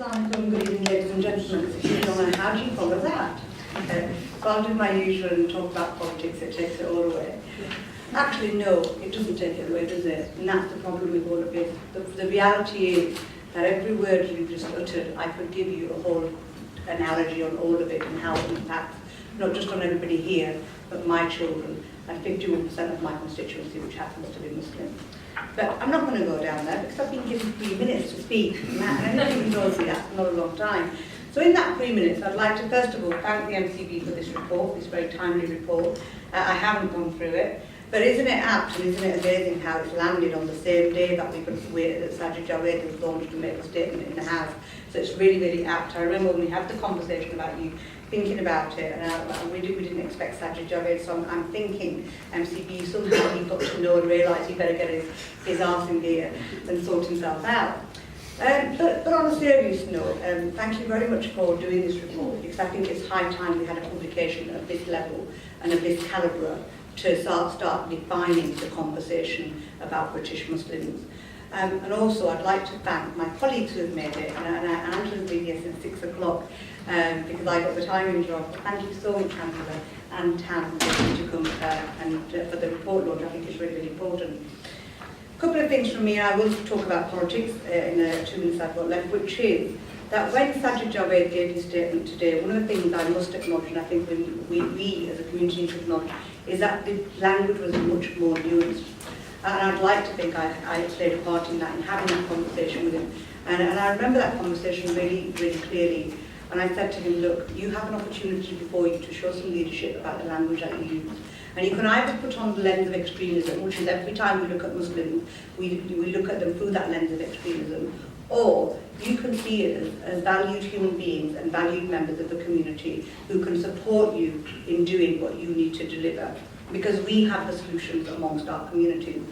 Assalamualaikum, good evening ladies and gentlemen. If you don't know how do you follow that? So I'll do my usual and talk about politics, it takes it all away. Actually no, it doesn't take it away, does it? And that's the problem with all of it. The reality is that every word you just uttered, I could give you a whole analogy on all of it and how it impacts, not just on everybody here, but my children and 51% of my constituency, which happens to be Muslim. But I'm not going to go down there because I've been given 3 minutes to speak, and everybody knows me, that's not a long time. So in that 3 minutes, I'd like to first of all thank the MCB for this report, this very timely report. I haven't gone through it, but isn't it apt and isn't it amazing how it's landed on the same day that that Sajid Javed was launched to make a statement in the House. So it's really, really apt. I remember when we had the conversation about you thinking about it, and we didn't expect Sajid Javed, so I'm thinking MCB somehow he got to know and realise he better get his arse in gear and sort himself out. But on a serious note, thank you very much for doing this report, because I think it's high time we had a publication of this level and of this calibre to start defining the conversation about British Muslims. And also I'd like to thank my colleagues who have made it, and Angela's been here since 6 o'clock because I got the timing job. Thank you so much, Angela and Tam, to come and for the report launch. I think it's really, really important. A couple of things from me. I will talk about politics in the 2 minutes I've got left, which is that when Sajid Javed gave his statement today, one of the things I must acknowledge, and I think we as a community should acknowledge, is that the language was much more nuanced. And I'd like to think I played a part in that, in having that conversation with him. And I remember that conversation really, really clearly. And I said to him, look, you have an opportunity before you to show some leadership about the language that you use. And you can either put on the lens of extremism, which is every time we look at Muslims, we look at them through that lens of extremism, or you can see it as valued human beings and valued members of the community who can support you in doing what you need to deliver, because we have the solutions amongst our community.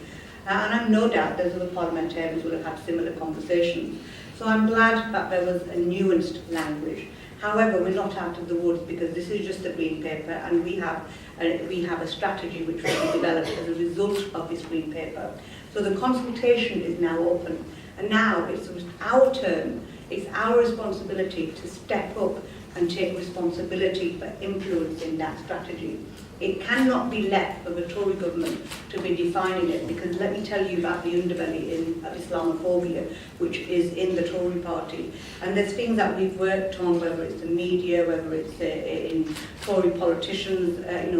And I've no doubt those other parliamentarians will have had similar conversations. So I'm glad that there was a nuanced language. However, we're not out of the woods, because this is just a green paper, and we have a strategy which will be developed as a result of this green paper. So the consultation is now open, and now it's our turn, it's our responsibility to step up and take responsibility for influencing that strategy. It cannot be left for the Tory government to be defining it, because let me tell you about the underbelly of Islamophobia, which is in the Tory party. And there's things that we've worked on, whether it's the media, whether it's in Tory politicians,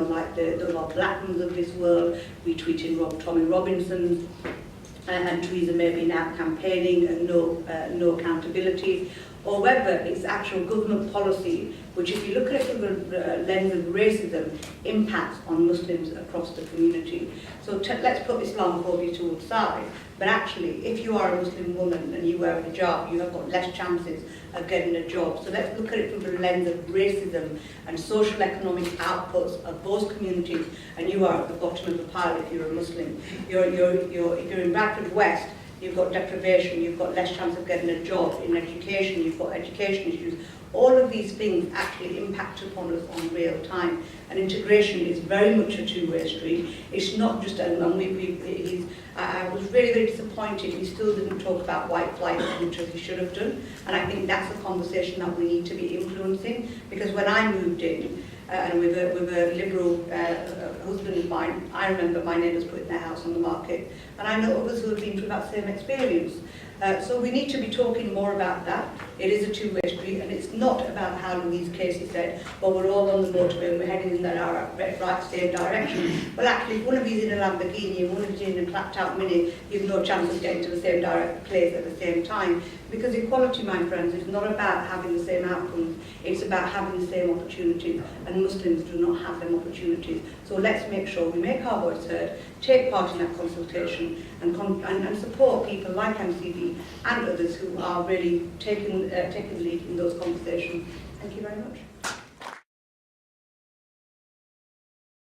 like the Rob Blackmans of this world, retweeting Tommy Robinson's, and Theresa May be now campaigning and no accountability, or whether it's actual government policy, which, if you look at it through the lens of racism, impacts on Muslims across the community. So let's put Islamophobia to one side, but actually, if you are a Muslim woman and you wear a hijab, you have got less chances of getting a job. So let's look at it through the lens of racism and social economic outputs of those communities, and you are at the bottom of the pile if you're a Muslim. If you're in Bradford West, you've got deprivation, you've got less chance of getting a job. In education, you've got education issues. All of these things actually impact upon us on real time. And integration is very much a two-way street. It's not just I was really, very disappointed he still didn't talk about white flight as much as he should have done. And I think that's a conversation that we need to be influencing, because when I moved in, and with a liberal husband of mine, I remember my neighbours putting their house on the market, and I know others who have been through that same experience. So we need to be talking more about that. It is a two-way street, and it's not about how Louise Casey said, well, we're all on the motorway and we're heading in the right same direction. Well, actually, if one of you's in a Lamborghini and one of you's in a clapped-out Mini, you've no chance of getting to the same place at the same time. Because equality, my friends, is not about having the same outcomes, it's about having the same opportunities, and Muslims do not have them opportunities. So let's make sure we make our voice heard, take part in that consultation, and support people like MCB and others who are really taking the lead in those conversations. Thank you very much.